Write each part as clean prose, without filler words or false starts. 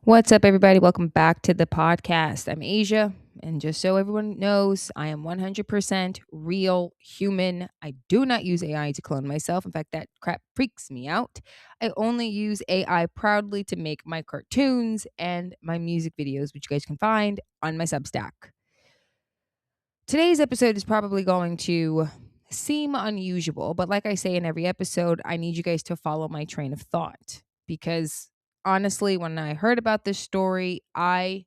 What's up, everybody? Welcome back to the podcast. I'm Asia, and just so everyone knows, I am 100% real human. I do not use AI to clone myself. In fact, that crap freaks me out. I only use AI proudly to make my cartoons and my music videos, which you guys can find on my Substack. Today's episode is probably going to seem unusual, but like I say in every episode, I need you guys to follow my train of thought because honestly, when I heard about this story, I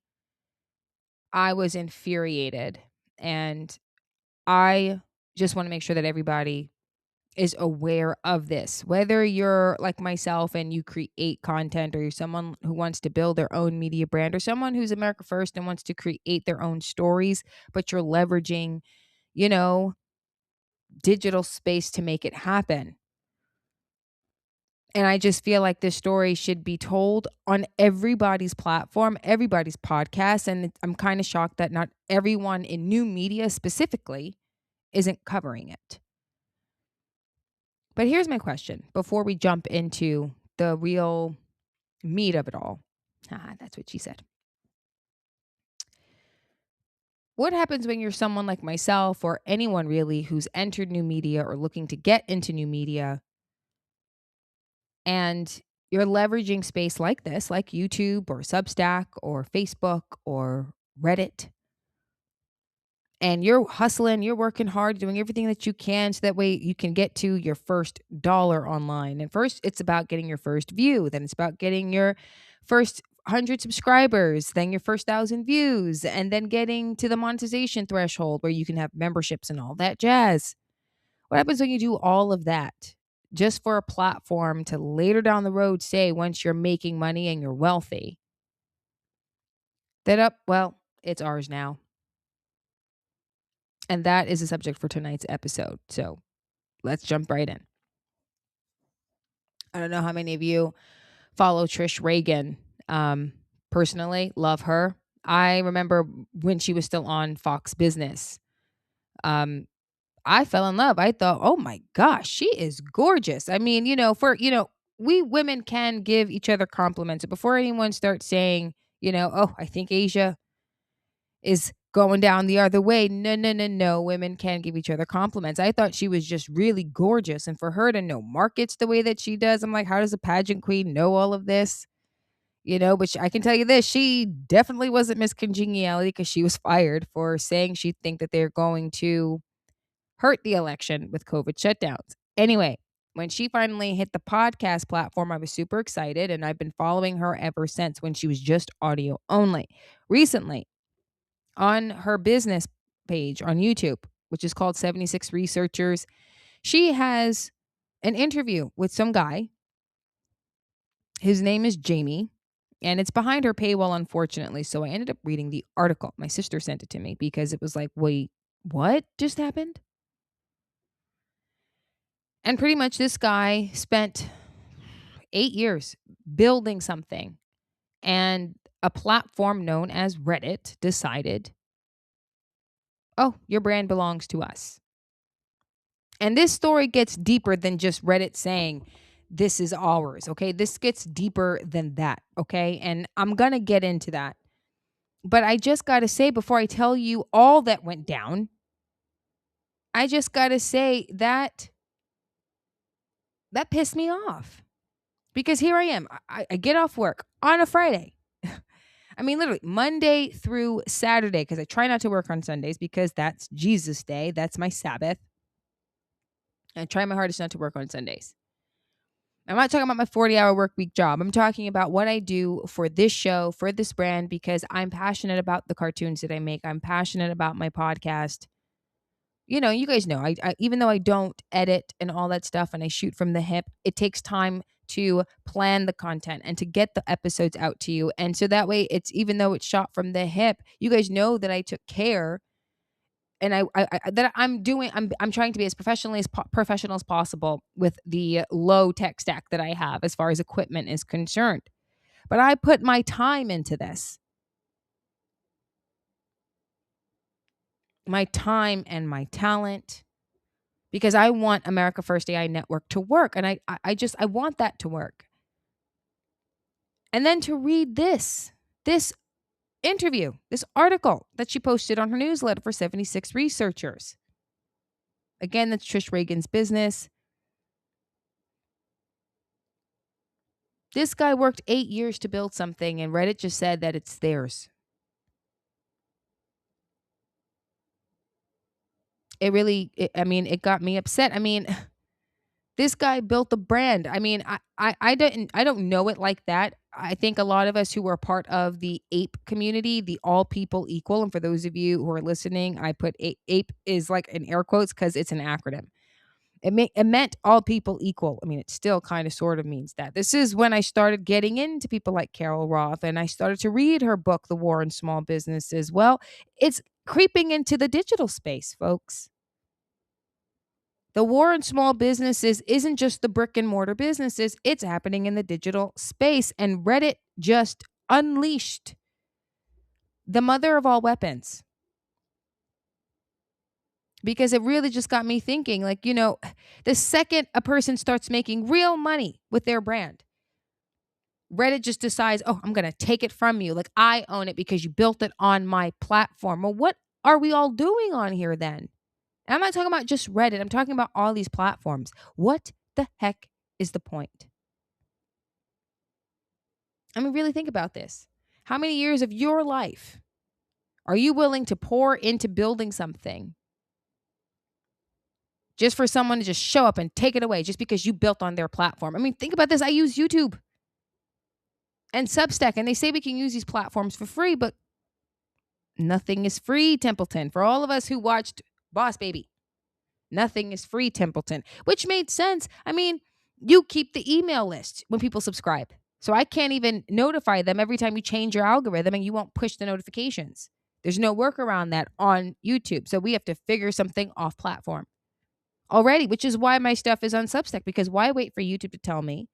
was infuriated, and I just want to make sure that everybody is aware of this. Whether you're like myself and you create content, or you're someone who wants to build their own media brand, or someone who's America First and wants to create their own stories, but you're leveraging, you know, digital space to make it happen. And I just feel like this story should be told on everybody's platform, everybody's podcast. And I'm kind of shocked that not everyone in new media specifically isn't covering it. But here's my question before we jump into the real meat of it all. That's what she said. What happens when you're someone like myself, or anyone really who's entered new media or looking to get into new media, and you're leveraging space like this, like YouTube or Substack or Facebook or Reddit, and you're hustling, you're working hard, doing everything that you can so that way you can get to your first dollar online. And first, it's about getting your first view, then it's about getting your first 100 subscribers, then your first 1,000 views, and then getting to the monetization threshold where you can have memberships and all that jazz. What happens when you do all of that just for a platform to later down the road say, once you're making money and you're wealthy, that well, it's ours now. And that is the subject for tonight's episode. So let's jump right in. I don't know how many of you follow Trish Reagan. Personally, love her. I remember when she was still on Fox Business. I fell in love. I thought, oh my gosh, she is gorgeous. I mean, we women can give each other compliments. Before anyone starts saying, oh, I think Asia is going down the other way. No, no, no, no. Women can give each other compliments. I thought she was just really gorgeous. And for her to know markets the way that she does, I'm like, how does a pageant queen know all of this? But I can tell you this, she definitely wasn't Miss Congeniality, because she was fired for saying she'd think that they're going to hurt the election with COVID shutdowns. Anyway, when she finally hit the podcast platform, I was super excited, and I've been following her ever since, when she was just audio only. Recently, on her business page on YouTube, which is called 76 Researchers, she has an interview with some guy. His name is Jamie, and it's behind her paywall, unfortunately. So I ended up reading the article. My sister sent it to me because it was like, wait, what just happened? And pretty much this guy spent 8 years building something, and a platform known as Reddit decided, oh, your brand belongs to us. And this story gets deeper than just Reddit saying, this is ours. Okay. This gets deeper than that. Okay. And I'm going to get into that. But I just got to say, before I tell you all that went down, I just got to say that pissed me off, because here I am. I get off work on a Friday. I mean, literally Monday through Saturday, because I try not to work on Sundays because that's Jesus Day. That's my Sabbath. I try my hardest not to work on Sundays. I'm not talking about my 40-hour work week job. I'm talking about what I do for this show, for this brand, because I'm passionate about the cartoons that I make. I'm passionate about my podcast. You guys know, I even though I don't edit and all that stuff and I shoot from the hip, it takes time to plan the content and to get the episodes out to you. And so that way, it's, even though it's shot from the hip, you guys know that I took care, and I'm trying to be as professional as possible with the low tech stack that I have as far as equipment is concerned. But I put my time into this, my time and my talent, because I want America First AI Network to work. And I want that to work. And then to read this interview, this article that she posted on her newsletter for 76 researchers. Again, that's Trish Reagan's business. This guy worked 8 years to build something, and Reddit just said that it's theirs. It got me upset. This guy built a brand. I don't know it like that. I think a lot of us who are part of the ape community, the all people equal, and for those of you who are listening, I put ape is like in air quotes because it's an acronym. It meant all people equal. It still kind of sort of means that. This is when I started getting into people like Carol Roth, and I started to read her book, The War in Small Businesses. Well, it's creeping into the digital space, folks. The war in small businesses isn't just the brick and mortar businesses, it's happening in the digital space. And Reddit just unleashed the mother of all weapons, because it really just got me thinking, the second a person starts making real money with their brand, Reddit just decides, oh, I'm going to take it from you. Like, I own it because you built it on my platform. Well, what are we all doing on here then? And I'm not talking about just Reddit. I'm talking about all these platforms. What the heck is the point? Really think about this. How many years of your life are you willing to pour into building something just for someone to just show up and take it away just because you built on their platform? Think about this. I use YouTube and Substack, and they say we can use these platforms for free, but nothing is free, Templeton. For all of us who watched Boss Baby, nothing is free, Templeton, which made sense. You keep the email list when people subscribe. So I can't even notify them every time you change your algorithm, and you won't push the notifications. There's no workaround that on YouTube. So we have to figure something off platform already, which is why my stuff is on Substack, because why wait for YouTube to tell me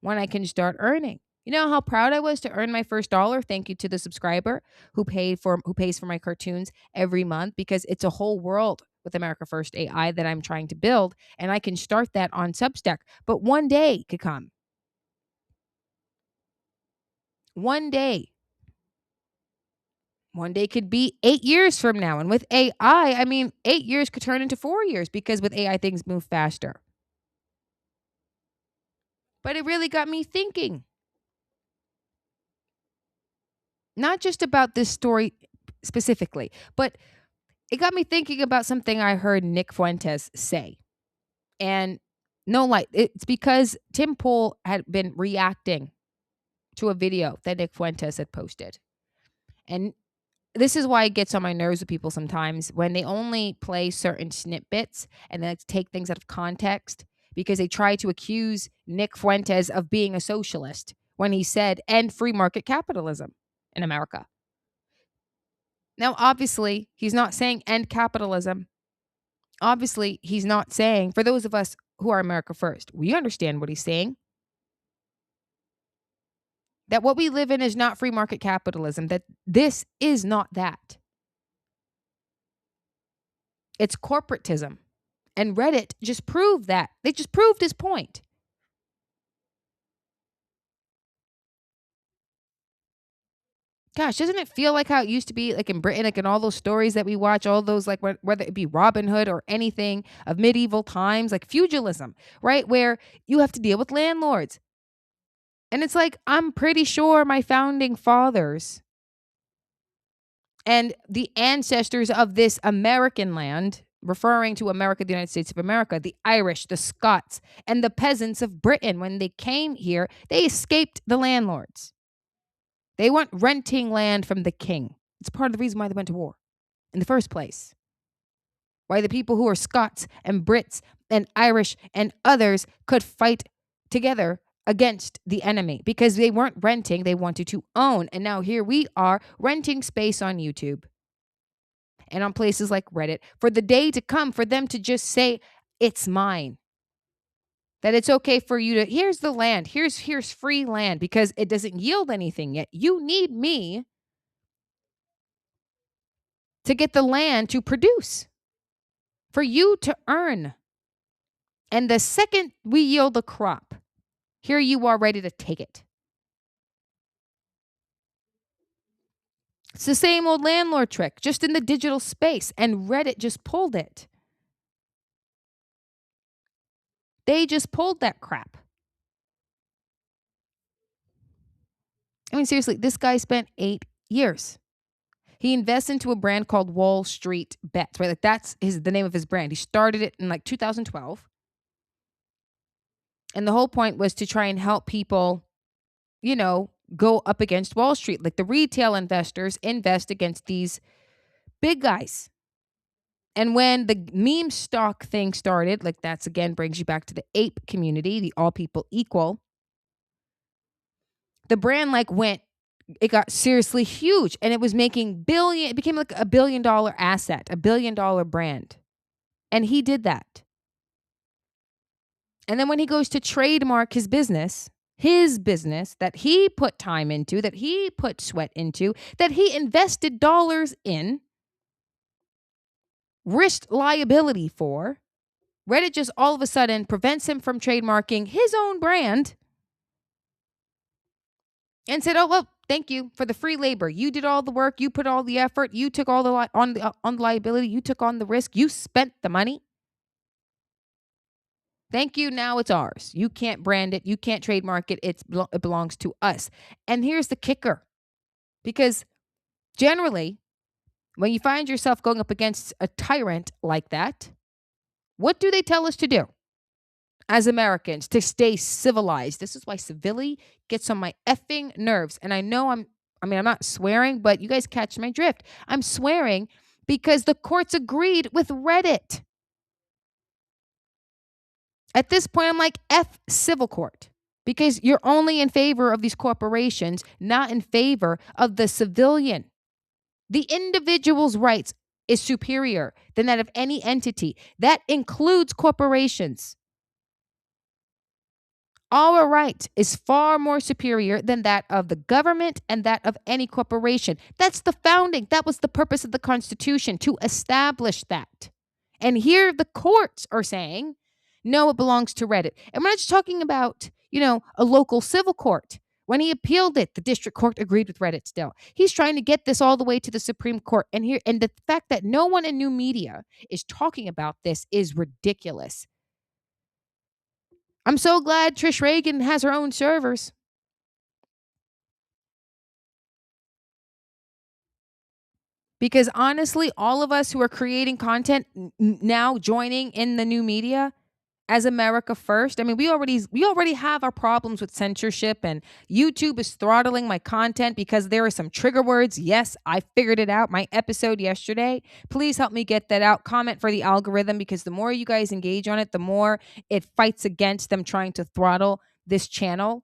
when I can start earning? You know how proud I was to earn my first dollar? Thank you to the subscriber who pays for my cartoons every month, because it's a whole world with America First AI that I'm trying to build, and I can start that on Substack. But one day could come. One day. One day could be 8 years from now. And with AI, 8 years could turn into 4 years, because with AI, things move faster. But it really got me thinking. Not just about this story specifically, but it got me thinking about something I heard Nick Fuentes say. And no light, it's because Tim Pool had been reacting to a video that Nick Fuentes had posted. And this is why it gets on my nerves with people sometimes when they only play certain snippets and then take things out of context, because they try to accuse Nick Fuentes of being a socialist when he said, end free market capitalism in America. Now, obviously, he's not saying end capitalism. Obviously, he's not saying, for those of us who are America First, we understand what he's saying. That what we live in is not free market capitalism, that this is not that. It's corporatism. And Reddit just proved that. They just proved his point. Gosh, doesn't it feel like how it used to be, like in Britain, like in all those stories that we watch, all those, like whether it be Robin Hood or anything of medieval times, like feudalism, right? Where you have to deal with landlords. And it's like, I'm pretty sure my founding fathers and the ancestors of this American land, referring to America, the United States of America, the Irish, the Scots, and the peasants of Britain, when they came here, they escaped the landlords. They weren't renting land from the king. It's part of the reason why they went to war in the first place. Why the people who are Scots and Brits and Irish and others could fight together against the enemy, because they weren't renting, they wanted to own. And now here we are renting space on YouTube and on places like Reddit for the day to come for them to just say, it's mine. That it's okay for you to, here's the land, here's free land, because it doesn't yield anything yet. You need me to get the land to produce, for you to earn. And the second we yield the crop, here you are ready to take it. It's the same old landlord trick, just in the digital space, and Reddit just pulled it. They just pulled that crap. I mean, seriously, this guy spent 8 years. He invests into a brand called Wall Street Bets, right? Like that's the name of his brand. He started it in like 2012. And the whole point was to try and help people, go up against Wall Street. Like the retail investors invest against these big guys. And when the meme stock thing started, like that's again brings you back to the ape community, the all people equal. The brand it got seriously huge, and it was it became like a $1 billion asset, a $1 billion brand. And he did that. And then when he goes to trademark his business that he put time into, that he put sweat into, that he invested dollars in, risked liability for, Reddit just all of a sudden prevents him from trademarking his own brand and said, "Oh, well, thank you for the free labor. You did all the work. You put all the effort. You took all on the liability. You took on the risk. You spent the money. Thank you. Now it's ours. You can't brand it. You can't trademark it. It belongs to us." And here's the kicker, because generally, when you find yourself going up against a tyrant like that, what do they tell us to do as Americans to stay civilized? This is why civility gets on my effing nerves. And I know I'm not swearing, but you guys catch my drift. I'm swearing because the courts agreed with Reddit. At this point, I'm like, F civil court, because you're only in favor of these corporations, not in favor of the civilian. The individual's rights is superior than that of any entity. That includes corporations. Our right is far more superior than that of the government and that of any corporation. That's the founding. That was the purpose of the Constitution, to establish that. And here the courts are saying, no, it belongs to Reddit. And we're not just talking about, a local civil court. When he appealed it, the district court agreed with Reddit still. He's trying to get this all the way to the Supreme Court. And the fact that no one in new media is talking about this is ridiculous. I'm so glad Trish Reagan has her own servers. Because honestly, all of us who are creating content now joining in the new media as America first. I mean, we already have our problems with censorship, and YouTube is throttling my content because there are some trigger words. Yes, I figured it out. My episode yesterday. Please help me get that out. Comment for the algorithm, because the more you guys engage on it, the more it fights against them trying to throttle this channel.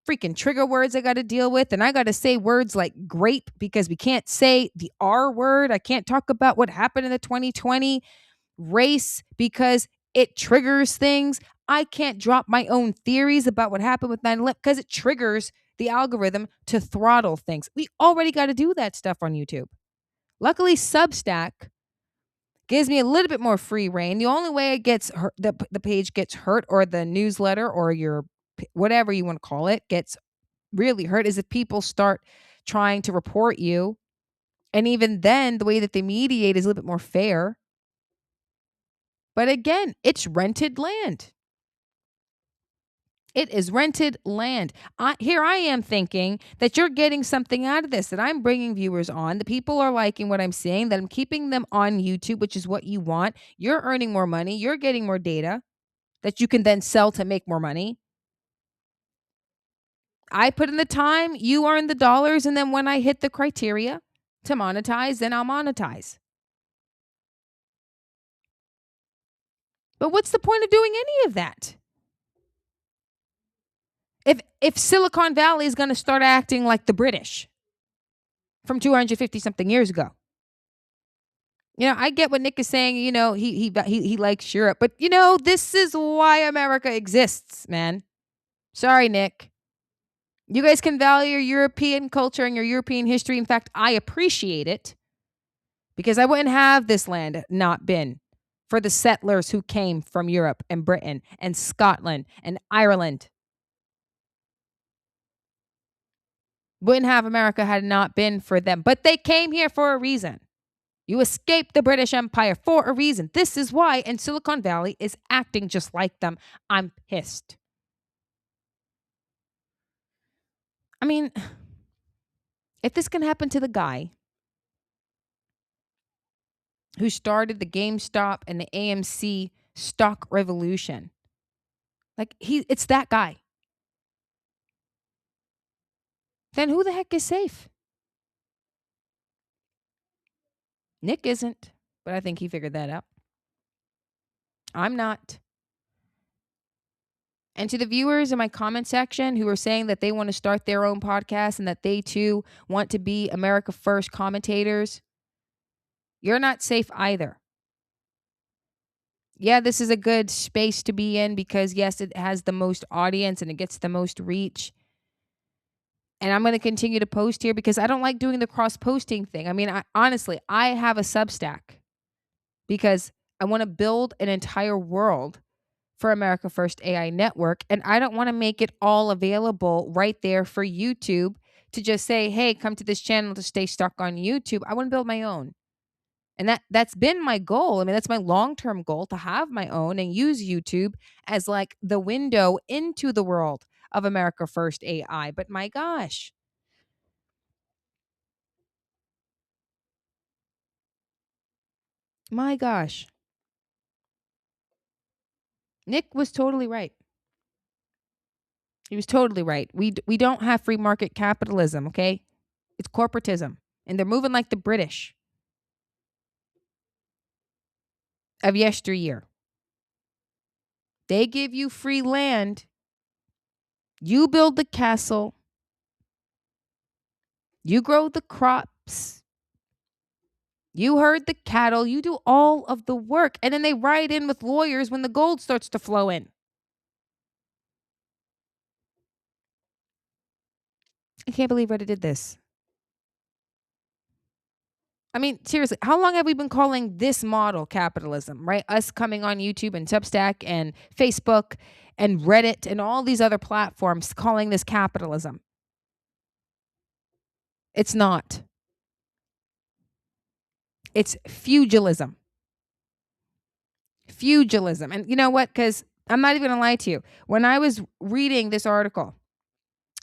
Freaking trigger words I got to deal with, and I got to say words like grape because we can't say the R word. I can't talk about what happened in the 2020 race because it triggers things. I can't drop my own theories about what happened with 9/11 because it triggers the algorithm to throttle things. We already got to do that stuff on YouTube. Luckily, Substack gives me a little bit more free reign. The only way it gets hurt, the page gets hurt, or the newsletter, or your whatever you want to call it, gets really hurt, is if people start trying to report you. And even then, the way that they mediate is a little bit more fair. But again, it's rented land. It is rented land. Here I am thinking that you're getting something out of this, that I'm bringing viewers on, that people are liking what I'm saying, that I'm keeping them on YouTube, which is what you want. You're earning more money. You're getting more data that you can then sell to make more money. I put in the time, you earn the dollars, and then when I hit the criteria to monetize, then I'll monetize. But what's the point of doing any of that? If Silicon Valley is going to start acting like the British from 250 something years ago. I get what Nick is saying, he likes Europe, but this is why America exists, man. Sorry, Nick. You guys can value your European culture and your European history. In fact, I appreciate it, because I wouldn't have this land not been for the settlers who came from Europe and Britain and Scotland and Ireland. Wouldn't have America had it not been for them. But they came here for a reason. You escaped the British Empire for a reason. This is why, and Silicon Valley is acting just like them. I'm pissed. I mean, if this can happen to the guy who started the GameStop and the AMC stock revolution, like it's that guy, then who the heck is safe? Nick isn't, but I think he figured that out. I'm not. And to the viewers in my comment section who are saying that they want to start their own podcast and that they too want to be America First commentators, you're not safe either. Yeah, this is a good space to be in because, yes, it has the most audience and it gets the most reach. And I'm going to continue to post here because I don't like doing the cross posting thing. I mean, honestly, I have a Substack because I want to build an entire world for America First AI Network. And I don't want to make it all available right there for YouTube to just say, hey, come to this channel to stay stuck on YouTube. I want to build my own. And that's been my goal. I mean, that's my long-term goal, to have my own and use YouTube as like the window into the world of America First AI. But my gosh. My gosh. Nick was totally right. He was totally right. We don't have free market capitalism, okay? It's corporatism. And they're moving like the British of yesteryear. They give you free land. You build the castle. You grow the crops. You herd the cattle. You do all of the work. And then they ride in with lawyers when the gold starts to flow in. I can't believe Reddit did this. I mean, seriously, how long have we been calling this model capitalism, right? Us coming on YouTube and Substack and Facebook and Reddit and all these other platforms calling this capitalism. It's not. It's feudalism. Feudalism. And you know what? Because I'm not even going to lie to you. When I was reading this article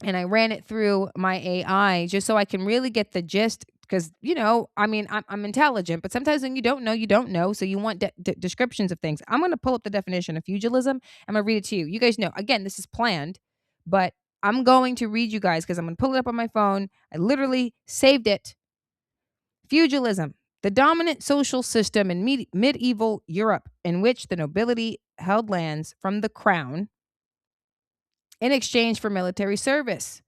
and I ran it through my AI just so I can really get the gist, because, you know, I mean, I'm intelligent, but sometimes when you don't know, you don't know. So you want descriptions of things. I'm going to pull up the definition of feudalism. I'm going to read it to you. You guys know, again, this is planned, but I'm going to read you guys because I'm going to pull it up on my phone. I literally saved it. Feudalism, the dominant social system in medieval Europe in which the nobility held lands from the crown in exchange for military service,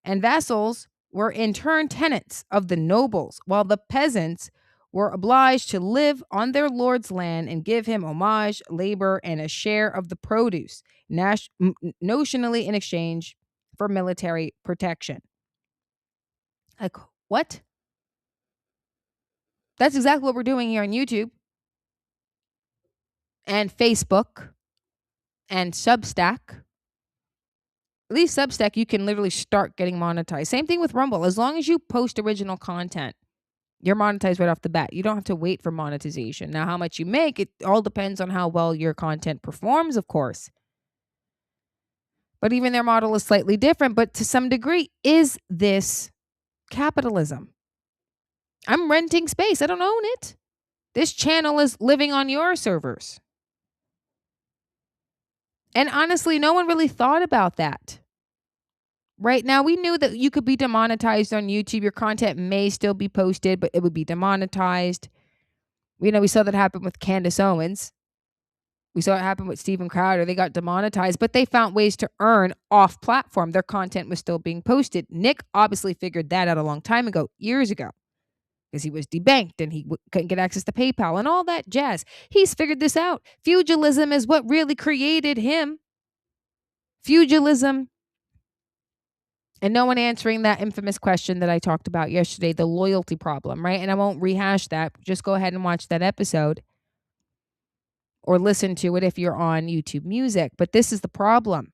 and vassals were in turn tenants of the nobles, while the peasants were obliged to live on their lord's land and give him homage, labor, and a share of the produce, notionally in exchange for military protection. Like, what? That's exactly what we're doing here on YouTube and Facebook and Substack. At least Substack, you can literally start getting monetized. Same thing with Rumble. As long as you post original content, you're monetized right off the bat. You don't have to wait for monetization. Now, how much you make, it all depends on how well your content performs, of course. But even their model is slightly different. But to some degree, is this capitalism? I'm renting space. I don't own it. This channel is living on your servers. And honestly, no one really thought about that. Right now, we knew that you could be demonetized on YouTube. Your content may still be posted, but it would be demonetized. We saw that happen with Candace Owens. We saw it happen with Steven Crowder. They got demonetized, but they found ways to earn off platform. Their content was still being posted. Nick obviously figured that out a long time ago, years ago, because he was debanked and he couldn't get access to PayPal and all that jazz. He's figured this out. Feudalism is what really created him. Feudalism. And no one answering that infamous question that I talked about yesterday, the loyalty problem, right? And I won't rehash that. Just go ahead and watch that episode or listen to it if you're on YouTube Music. But this is the problem.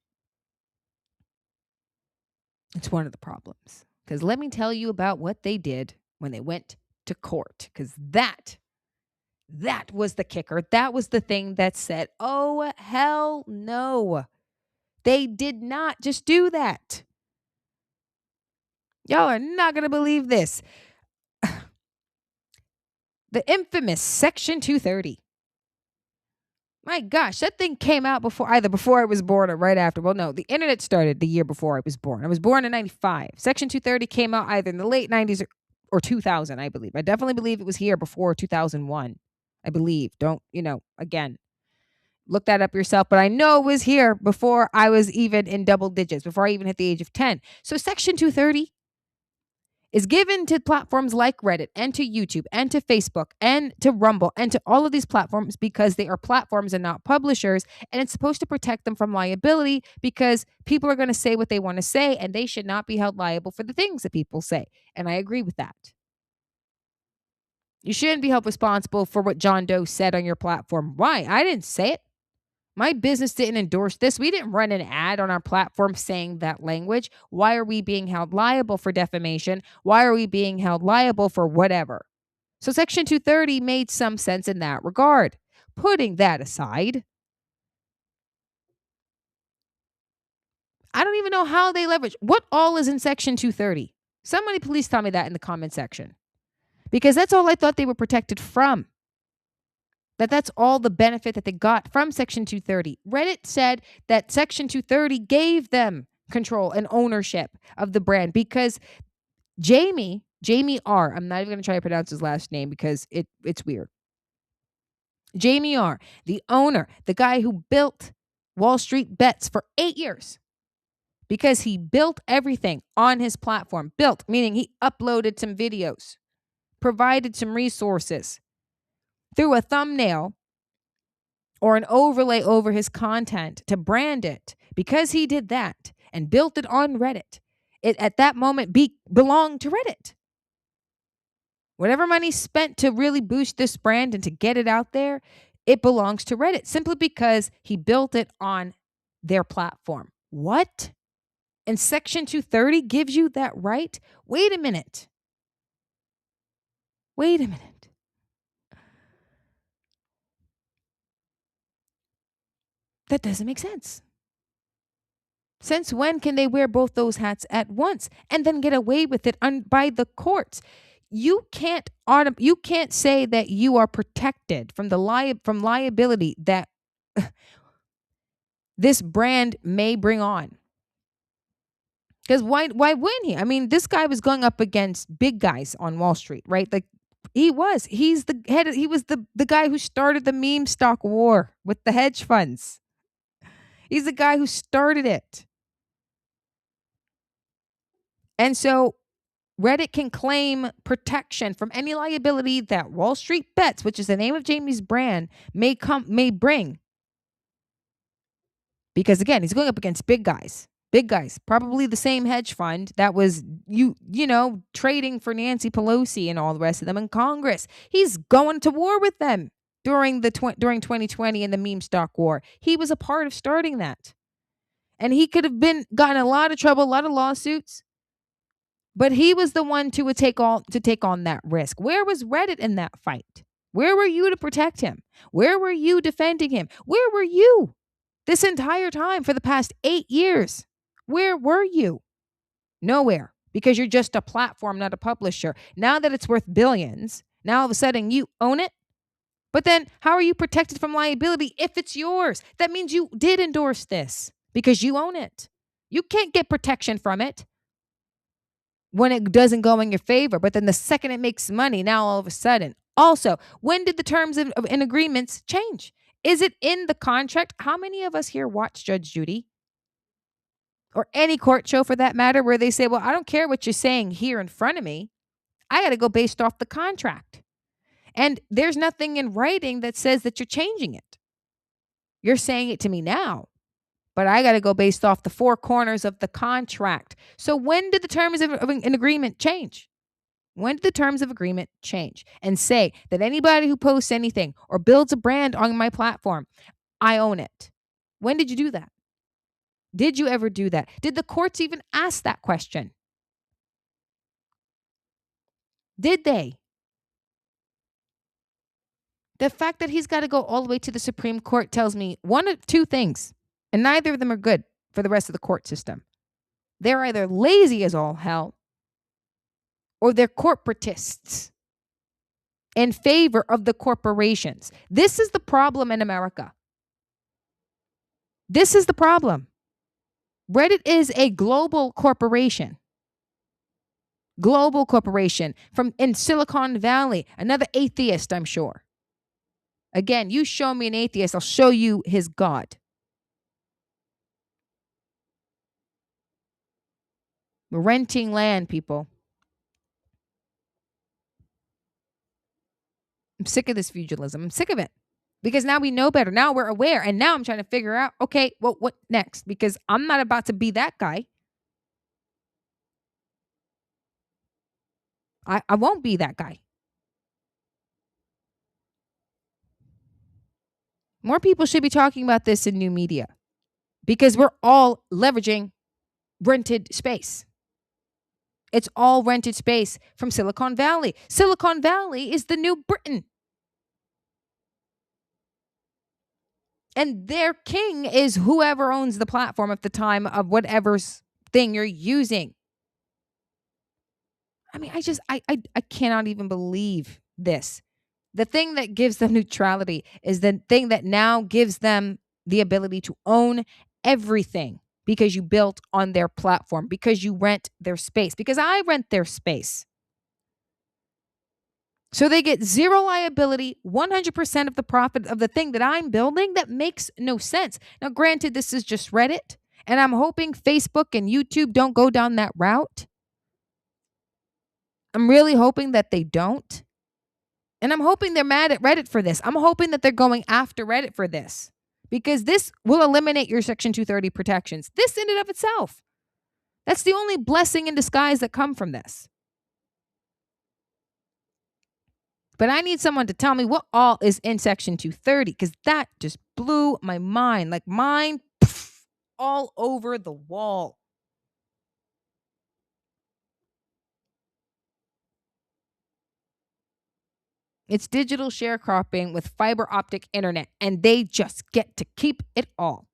It's one of the problems. Because let me tell you about what they did when they went to court. Because that was the kicker. That was the thing that said, oh, hell no. They did not just do that. Y'all are not going to believe this. The infamous Section 230. My gosh, that thing came out either before I was born or right after. Well, no, the internet started the year before I was born. I was born in 95. Section 230 came out either in the late 90s or 2000, I believe. I definitely believe it was here before 2001. I believe. Don't, again, look that up yourself. But I know it was here before I was even in double digits, before I even hit the age of 10. So Section 230 is given to platforms like Reddit and to YouTube and to Facebook and to Rumble and to all of these platforms because they are platforms and not publishers. And it's supposed to protect them from liability because people are going to say what they want to say and they should not be held liable for the things that people say. And I agree with that. You shouldn't be held responsible for what John Doe said on your platform. Why? I didn't say it. My business didn't endorse this. We didn't run an ad on our platform saying that language. Why are we being held liable for defamation? Why are we being held liable for whatever? So Section 230 made some sense in that regard. Putting that aside, I don't even know how they leverage. What all is in Section 230? Somebody please tell me that in the comment section. Because that's all I thought they were protected from. That's all the benefit that they got from Section 230. Reddit said that Section 230 gave them control and ownership of the brand because Jamie R., I'm not even going to try to pronounce his last name because it's weird. Jamie R., the owner, the guy who built Wall Street Bets for 8 years because he built everything on his platform. Built, meaning he uploaded some videos, provided some resources, threw a thumbnail or an overlay over his content to brand it. Because he did that and built it on Reddit, it at that moment belonged to Reddit. Whatever money spent to really boost this brand and to get it out there, it belongs to Reddit simply because he built it on their platform. What? And Section 230 gives you that right? Wait a minute. That doesn't make sense. Since when can they wear both those hats at once and then get away with it by the courts? You can't say that you are protected from from liability that this brand may bring on. Because why wouldn't he? I mean, this guy was going up against big guys on Wall Street, right? Like he was the guy who started the meme stock war with the hedge funds. He's the guy who started it. And so Reddit can claim protection from any liability that Wall Street Bets, which is the name of Jamie's brand, may bring. Because again, he's going up against big guys. Big guys, probably the same hedge fund that was trading for Nancy Pelosi and all the rest of them in Congress. He's going to war with them during 2020 in the meme stock war. He was a part of starting that. And he could have gotten a lot of trouble, a lot of lawsuits. But he was the one to take on that risk. Where was Reddit in that fight? Where were you to protect him? Where were you defending him? Where were you this entire time for the past 8 years? Where were you? Nowhere, because you're just a platform, not a publisher. Now that it's worth billions, now all of a sudden you own it. But then how are you protected from liability if it's yours? That means you did endorse this because you own it. You can't get protection from it when it doesn't go in your favor. But then the second it makes money, now all of a sudden. Also, when did the terms and agreements change? Is it in the contract? How many of us here watch Judge Judy? Or any court show for that matter, where they say, well, I don't care what you're saying here in front of me. I got to go based off the contract. And there's nothing in writing that says that you're changing it. You're saying it to me now, but I got to go based off the four corners of the contract. So when did the terms of an agreement change? When did the terms of agreement change and say that anybody who posts anything or builds a brand on my platform, I own it? When did you do that? Did you ever do that? Did the courts even ask that question? Did they? The fact that he's got to go all the way to the Supreme Court tells me one of two things, and neither of them are good for the rest of the court system. They're either lazy as all hell or they're corporatists in favor of the corporations. This is the problem in America. This is the problem. Reddit is a global corporation. Global corporation from in Silicon Valley. Another atheist, I'm sure. Again, you show me an atheist, I'll show you his God. We're renting land, people. I'm sick of this feudalism. I'm sick of it. Because now we know better. Now we're aware. And now I'm trying to figure out, okay, well, what next? Because I'm not about to be that guy. I won't be that guy. More people should be talking about this in new media because we're all leveraging rented space. It's all rented space from Silicon Valley. Silicon Valley is the new Britain. And their king is whoever owns the platform at the time of whatever thing you're using. I mean, I cannot even believe this. The thing that gives them neutrality is the thing that now gives them the ability to own everything because you built on their platform, because you rent their space, because I rent their space. So they get zero liability, 100% of the profit of the thing that I'm building. That makes no sense. Now, granted, this is just Reddit, and I'm hoping Facebook and YouTube don't go down that route. I'm really hoping that they don't. And I'm hoping they're mad at Reddit for this. I'm hoping that they're going after Reddit for this because this will eliminate your Section 230 protections. This in and of itself. That's the only blessing in disguise that come from this. But I need someone to tell me what all is in Section 230 because that just blew my mind. Like mine, all over the wall. It's digital sharecropping with fiber optic internet, and they just get to keep it all.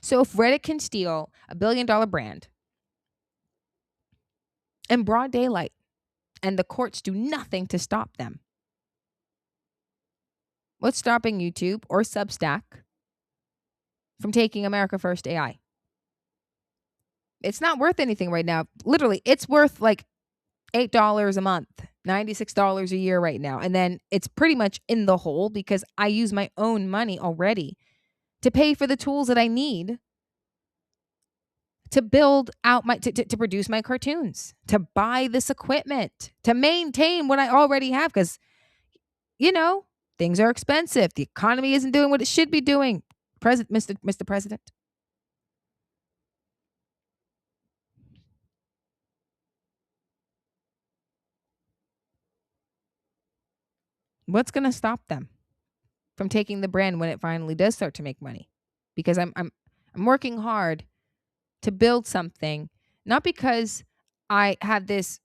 So if Reddit can steal $1 billion brand in broad daylight and the courts do nothing to stop them, what's stopping YouTube or Substack from taking America First AI? It's not worth anything right now. Literally, it's worth like $8 a month, $96 a year right now. And then it's pretty much in the hole because I use my own money already to pay for the tools that I need to build out my, to produce my cartoons, to buy this equipment, to maintain what I already have. Because, you know, things are expensive. The economy isn't doing what it should be doing. Mr. President. What's going to stop them from taking the brand when it finally does start to make money? Because I'm working hard to build something, not because I have this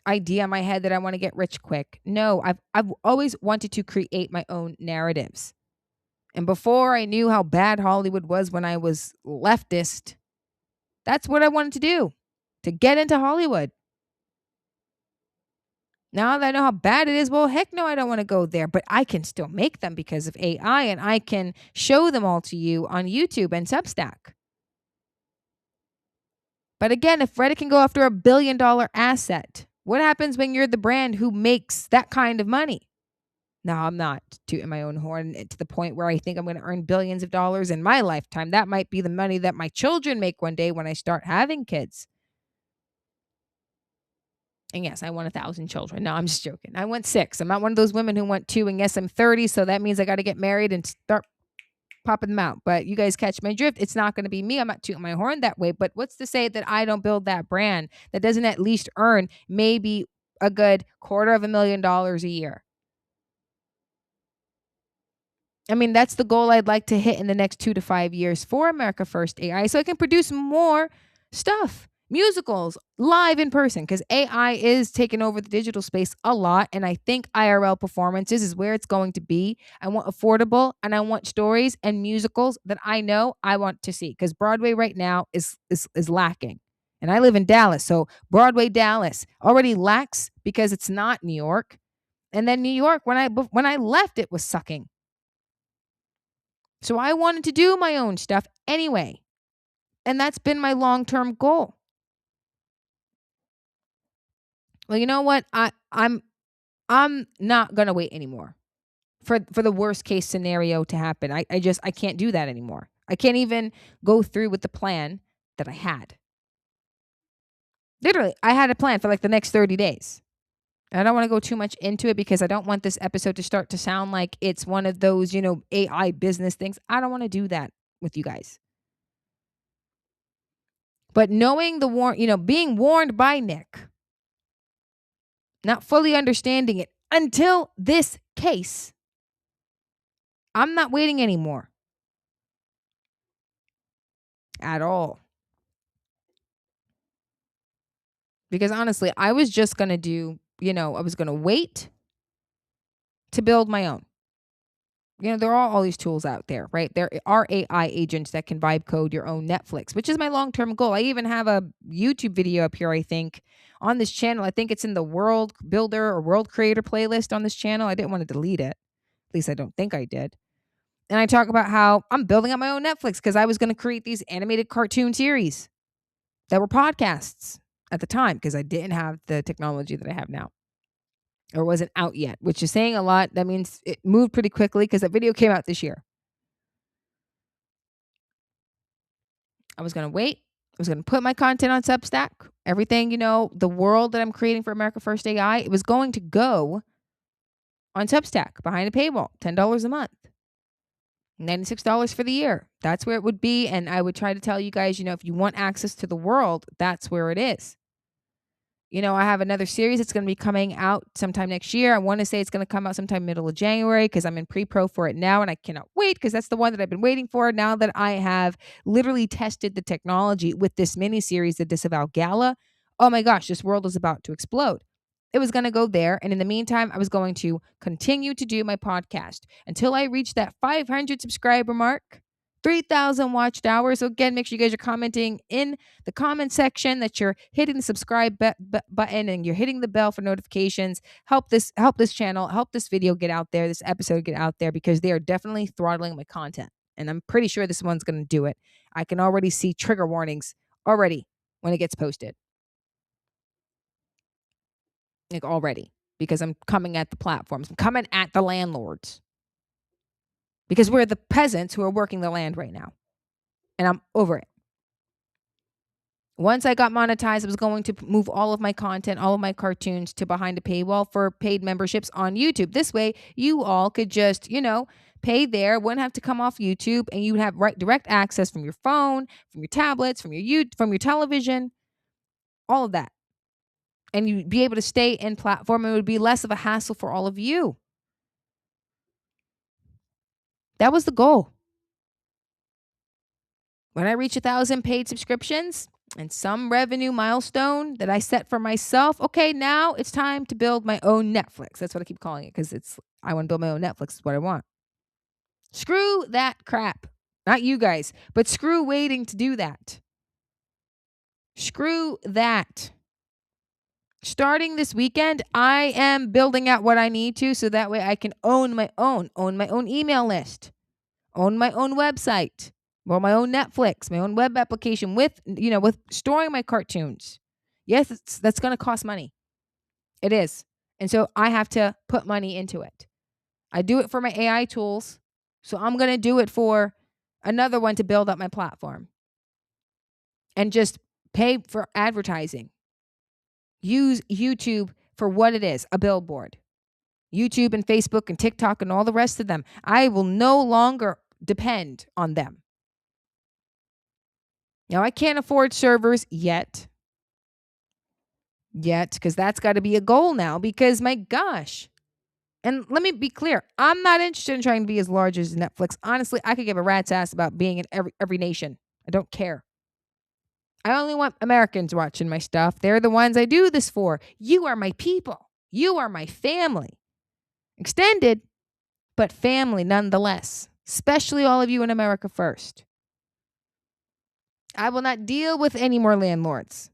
idea in my head that I want to get rich quick. No, I've always wanted to create my own narratives. And before I knew how bad Hollywood was when I was leftist, that's what I wanted to do, to get into Hollywood. Now that I know how bad it is, well, heck no, I don't want to go there. But I can still make them because of AI, and I can show them all to you on YouTube and Substack. But again, if Reddit can go after $1 billion asset, what happens when you're the brand who makes that kind of money? Now, I'm not tooting my own horn to the point where I think I'm going to earn billions of dollars in my lifetime. That might be the money that my children make one day when I start having kids. And yes, I want 1,000 children. No, I'm just joking. I want 6. I'm not one of those women who want 2. And yes, I'm 30, so that means I got to get married and start popping them out. But you guys catch my drift. It's not going to be me. I'm not tooting my horn that way. But what's to say that I don't build that brand that doesn't at least earn maybe a good $250,000 a year? I mean, that's the goal I'd like to hit in the next 2 to 5 years for America First AI so I can produce more stuff Musicals live in person, because AI is taking over the digital space a lot. And I think IRL performances is where it's going to be. I want affordable, and I want stories and musicals that I know I want to see, because Broadway right now is lacking. And I live in Dallas. So Broadway Dallas already lacks because it's not New York. And then New York, when I left, it was sucking. So I wanted to do my own stuff anyway. And that's been my long-term goal. Well, you know what? I'm not gonna wait anymore for the worst case scenario to happen. I can't do that anymore. I can't even go through with the plan that I had. Literally, I had a plan for like the next 30 days. I don't want to go too much into it because I don't want this episode to start to sound like it's one of those, AI business things. I don't want to do that with you guys. But knowing being warned by Nick, not fully understanding it until this case, I'm not waiting anymore at all. Because honestly, I was just going to I was going to wait to build my own. There are all these tools out there, right? There are AI agents that can vibe code your own Netflix, which is my long-term goal. I even have a YouTube video up here, I think, on this channel. I think it's in the World Builder or World Creator playlist on this channel. I didn't want to delete it. At least I don't think I did. And I talk about how I'm building up my own Netflix because I was going to create these animated cartoon series that were podcasts at the time, because I didn't have the technology that I have now, or wasn't out yet, which is saying a lot. That means it moved pretty quickly because that video came out this year. I was going to wait. I was going to put my content on Substack. Everything, the world that I'm creating for America First AI, it was going to go on Substack behind a paywall, $10 a month. $96 for the year. That's where it would be. And I would try to tell you guys, if you want access to the world, that's where it is. I have another series that's going to be coming out sometime next year. I want to say it's going to come out sometime middle of January because I'm in pre-pro for it now, and I cannot wait because that's the one that I've been waiting for now that I have literally tested the technology with this mini series, the Disavow Gala. Oh my gosh, this world is about to explode. It was going to go there. And in the meantime, I was going to continue to do my podcast until I reach that 500 subscriber mark, 3,000 watched hours. So again, make sure you guys are commenting in the comment section, that you're hitting the subscribe button and you're hitting the bell for notifications. Help this channel, help this video get out there, this episode get out there, because they are definitely throttling my content. And I'm pretty sure this one's going to do it. I can already see trigger warnings already when it gets posted. Like already, because I'm coming at the platforms. I'm coming at the landlords. Because we're the peasants who are working the land right now. And I'm over it. Once I got monetized, I was going to move all of my content, all of my cartoons to behind a paywall for paid memberships on YouTube. This way, you all could just, pay there, wouldn't have to come off YouTube, and you'd have direct access from your phone, from your tablets, from your television, all of that. And you'd be able to stay in platform, and it would be less of a hassle for all of you. That was the goal. When I reach 1,000 paid subscriptions and some revenue milestone that I set for myself, okay, now it's time to build my own Netflix. That's what I keep calling it, because I want to build my own Netflix. Is what I want. Screw that crap. Not you guys, but screw waiting to do that. Screw that. Starting this weekend, I am building out what I need to, so that way I can own my own email list, own my own website, or my own Netflix, my own web application with storing my cartoons. Yes, that's going to cost money. It is. And so I have to put money into it. I do it for my AI tools. So I'm going to do it for another one to build up my platform. And just pay for advertising. Use YouTube for what it is, a billboard. YouTube and Facebook and TikTok and all the rest of them. I will no longer depend on them. Now, I can't afford servers yet, because that's got to be a goal now, because my gosh. And let me be clear, I'm not interested in trying to be as large as Netflix. Honestly, I could give a rat's ass about being in every nation. I don't care. I only want Americans watching my stuff. They're the ones I do this for. You are my people. You are my family. Extended, but family nonetheless. Especially all of you in America First. I will not deal with any more landlords.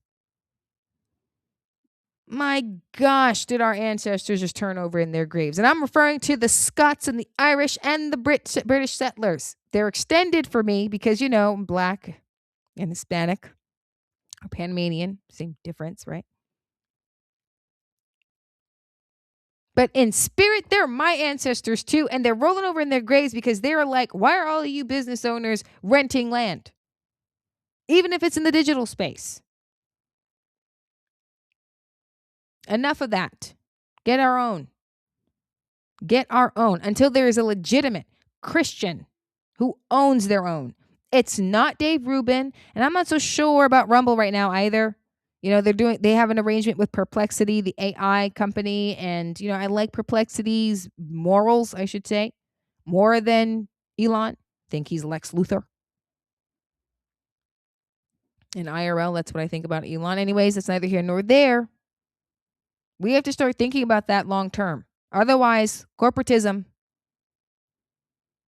My gosh, did our ancestors just turn over in their graves? And I'm referring to the Scots and the Irish and the British settlers. They're extended for me because, I'm black and Hispanic or Panamanian. Same difference, right? But in spirit, they're my ancestors too. And they're rolling over in their graves because they're like, why are all of you business owners renting land? Even if it's in the digital space. Enough of that. Get our own. Get our own until there is a legitimate Christian who owns their own. It's not Dave Rubin, and I'm not so sure about Rumble right now either. They have an arrangement with Perplexity, the AI company, and I like Perplexity's morals, I should say, more than Elon. Think he's Lex Luthor. In IRL, that's what I think about Elon. Anyways, it's neither here nor there. We have to start thinking about that long term. Otherwise, corporatism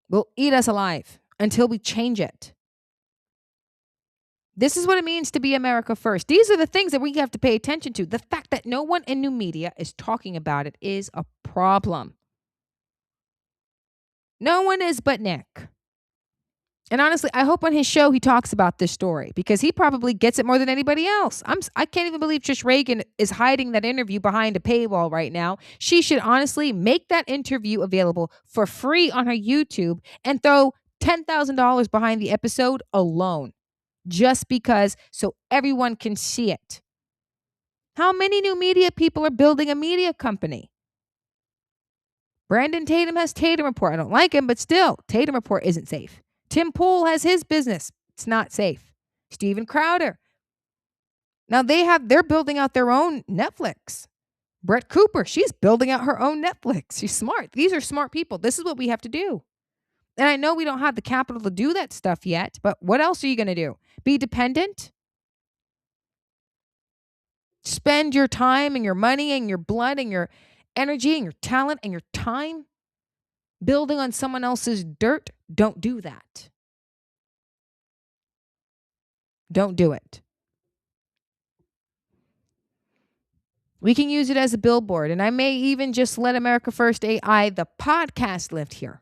will eat us alive until we change it. This is what it means to be America First. These are the things that we have to pay attention to. The fact that no one in new media is talking about it is a problem. No one is but Nick. And honestly, I hope on his show he talks about this story because he probably gets it more than anybody else. I can't even believe Trish Reagan is hiding that interview behind a paywall right now. She should honestly make that interview available for free on her YouTube and throw $10,000 behind the episode alone. Just because, so everyone can see it. How many new media people are building a media company? Brandon Tatum has Tatum Report. I don't like him, but still, Tatum Report isn't safe. Tim Pool has his business. It's not safe. Steven Crowder. Now they're building out their own Netflix. Brett Cooper, she's building out her own Netflix. She's smart. These are smart people. This is what we have to do. And I know we don't have the capital to do that stuff yet, but what else are you going to do? Be dependent? Spend your time and your money and your blood and your energy and your talent and your time building on someone else's dirt? Don't do that. Don't do it. We can use it as a billboard, and I may even just let America First AI, the podcast, live here.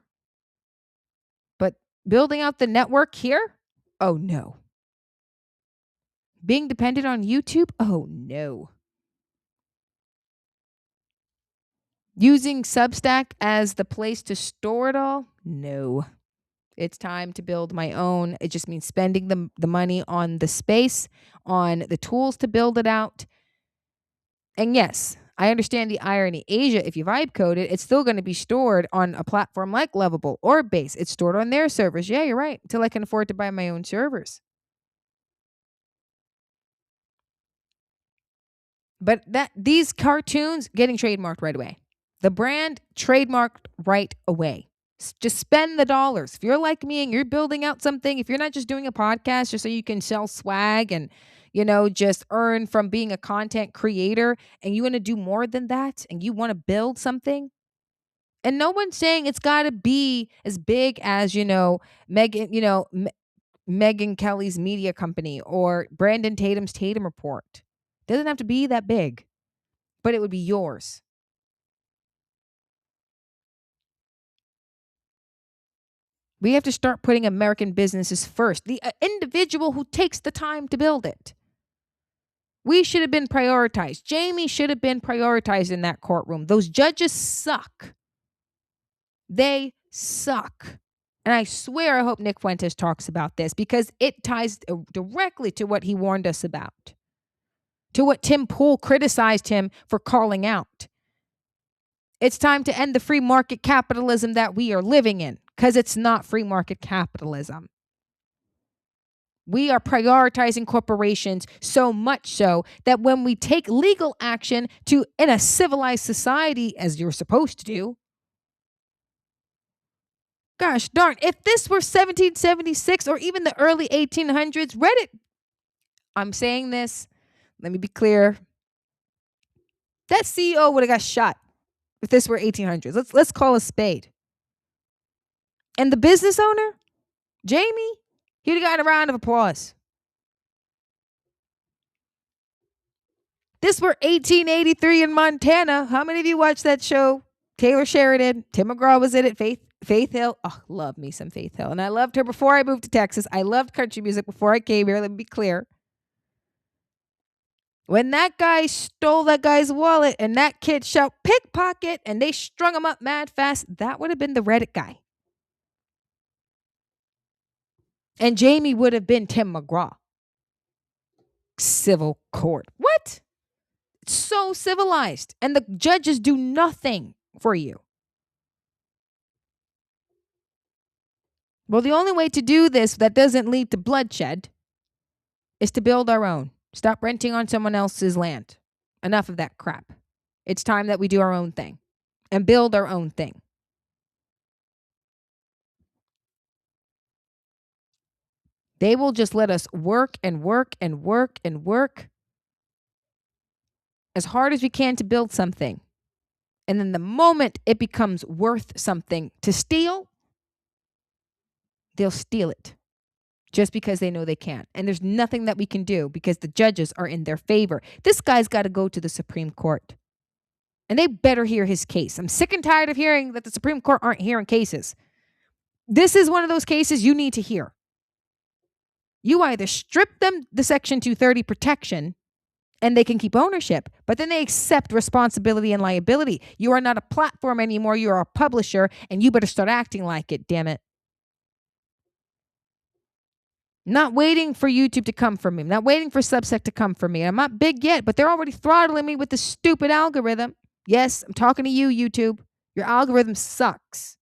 But building out the network here? Oh, no. Being dependent on YouTube? Oh, no. Using Substack as the place to store it all? No. It's time to build my own. It just means spending the money on the space, on the tools to build it out. And yes, I understand the irony. Asia, if you vibe code it, it's still going to be stored on a platform like Lovable or Base. It's stored on their servers. Yeah, you're right. Until I can afford to buy my own servers. But these cartoons getting trademarked right away. The brand trademarked right away. Just spend the dollars. If you're like me and you're building out something, if you're not just doing a podcast just so you can sell swag and just earn from being a content creator, and you want to do more than that, and you want to build something. And no one's saying it's got to be as big as, Megyn Kelly's media company or Brandon Tatum's Tatum Report. It doesn't have to be that big, but it would be yours. We have to start putting American businesses first. The individual who takes the time to build it. We should have been prioritized. Jamie should have been prioritized in that courtroom. Those judges suck. They suck. And I swear I hope Nick Fuentes talks about this because it ties directly to what he warned us about, to what Tim Pool criticized him for calling out. It's time to end the free market capitalism that we are living in because it's not free market capitalism. We are prioritizing corporations so much so that when we take legal action in a civilized society, as you're supposed to do, gosh darn, if this were 1776 or even the early 1800s, Reddit I'm saying this, let me be clear. That CEO would have got shot if this were 1800s. Let's call a spade. And the business owner, Jamie, he'd have gotten a round of applause. This were 1883 in Montana. How many of you watched that show? Taylor Sheridan, Tim McGraw was in it. Faith Hill. Oh, love me some Faith Hill. And I loved her before I moved to Texas. I loved country music before I came here. Let me be clear. When that guy stole that guy's wallet and that kid shout pickpocket and they strung him up mad fast, that would have been the Reddit guy. And Jamie would have been Tim McGraw. Civil court. What? It's so civilized. And the judges do nothing for you. Well, the only way to do this that doesn't lead to bloodshed is to build our own. Stop renting on someone else's land. Enough of that crap. It's time that we do our own thing and build our own thing. They will just let us work and work and work and work as hard as we can to build something. And then the moment it becomes worth something to steal, they'll steal it just because they know they can. And there's nothing that we can do because the judges are in their favor. This guy's got to go to the Supreme Court. And they better hear his case. I'm sick and tired of hearing that the Supreme Court aren't hearing cases. This is one of those cases you need to hear. You either strip them the Section 230 protection and they can keep ownership, but then they accept responsibility and liability. You are not a platform anymore. You are a publisher, and you better start acting like it, damn it. Not waiting for YouTube to come for me. Not waiting for Substack to come for me. I'm not big yet, but they're already throttling me with the stupid algorithm. Yes, I'm talking to you, YouTube. Your algorithm sucks.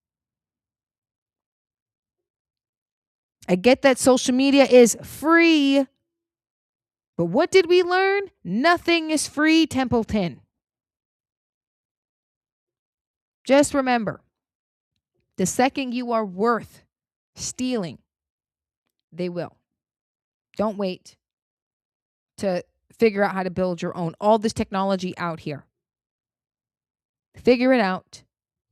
I get that social media is free. But what did we learn? Nothing is free, Templeton. Just remember, the second you are worth stealing, they will. Don't wait to figure out how to build your own. All this technology out here. Figure it out.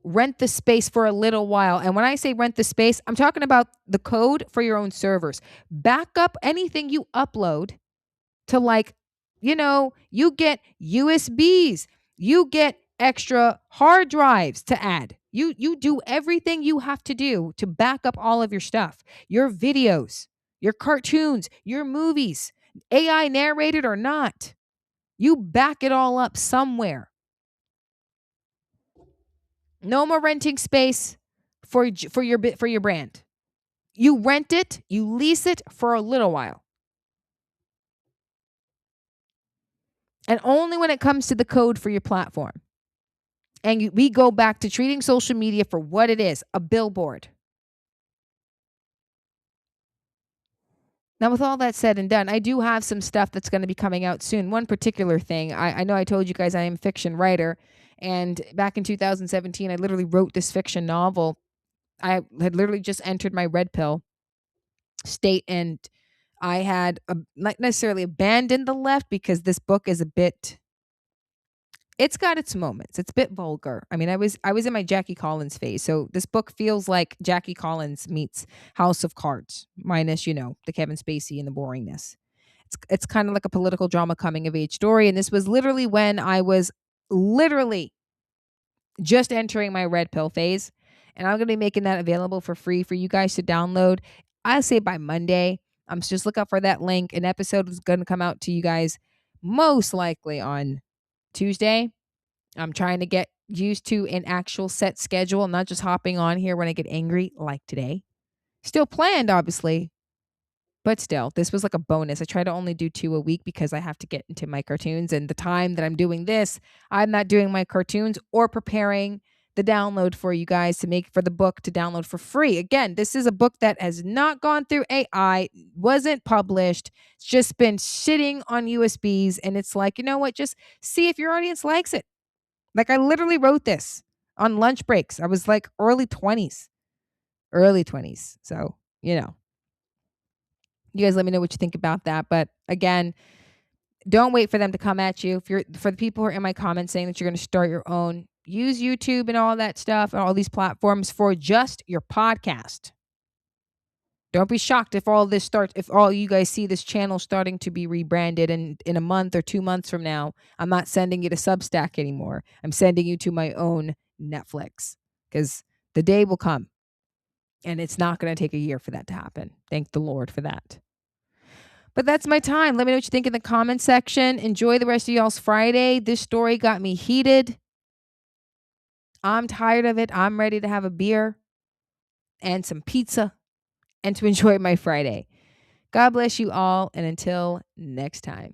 Rent the space for a little while. And when I say rent the space, I'm talking about the code for your own servers. Back up anything you upload to you get USBs. You get extra hard drives to add. You do everything you have to do to back up all of your stuff. Your videos, your cartoons, your movies, AI narrated or not. You back it all up somewhere. No more renting space for your brand. You rent it, you lease it for a little while. And only when it comes to the code for your platform. And we go back to treating social media for what it is, a billboard. Now, with all that said and done, I do have some stuff that's going to be coming out soon. One particular thing, I know I told you guys I am a fiction writer. And back in 2017, I literally wrote this fiction novel. I had literally just entered my red pill state, and I had not necessarily abandoned the left because this book is it's got its moments. It's a bit vulgar. I mean, I was in my Jackie Collins phase. So this book feels like Jackie Collins meets House of Cards, minus, the Kevin Spacey and the boringness. It's kind of like a political drama coming of age story. And this was literally when I was literally just entering my red pill phase. And I'm going to be making that available for free for you guys to download. I say by Monday. Just look out for that link. An episode is going to come out to you guys most likely on Tuesday. I'm trying to get used to an actual set schedule, not just hopping on here when I get angry like today. Still planned, obviously, but still, this was like a bonus. I try to only do 2 a week because I have to get into my cartoons, and the time that I'm doing this, I'm not doing my cartoons or preparing the download for you guys to make for the book to download for free. Again, this is a book that has not gone through AI, wasn't published. It's just been sitting on USBs. And it's like, you know what? Just see if your audience likes it. Like I literally wrote this on lunch breaks. I was like early 20s. So, You guys let me know what you think about that. But again, don't wait for them to come at you. If you're for the people who are in my comments saying that you're going to start your own, use YouTube and all that stuff and all these platforms for just your podcast. Don't be shocked if if all you guys see this channel starting to be rebranded and in a month or 2 months from now, I'm not sending you to Substack anymore. I'm sending you to my own Netflix because the day will come and it's not going to take a year for that to happen. Thank the Lord for that. But that's my time. Let me know what you think in the comment section. Enjoy the rest of y'all's Friday. This story got me heated. I'm tired of it. I'm ready to have a beer and some pizza and to enjoy my Friday. God bless you all. And until next time.